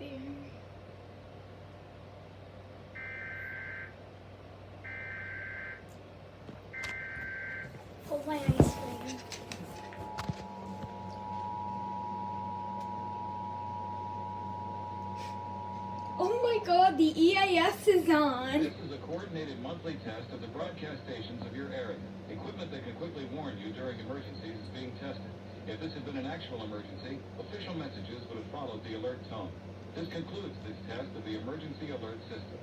cream. Oh, my ice cream. Oh my god, the EIS is on. This is a coordinated monthly test of the broadcast stations of your area. Equipment that can quickly warn you during emergencies is being tested. If this had been an actual emergency, official messages would have followed the alert tone. This concludes this test of the emergency alert system.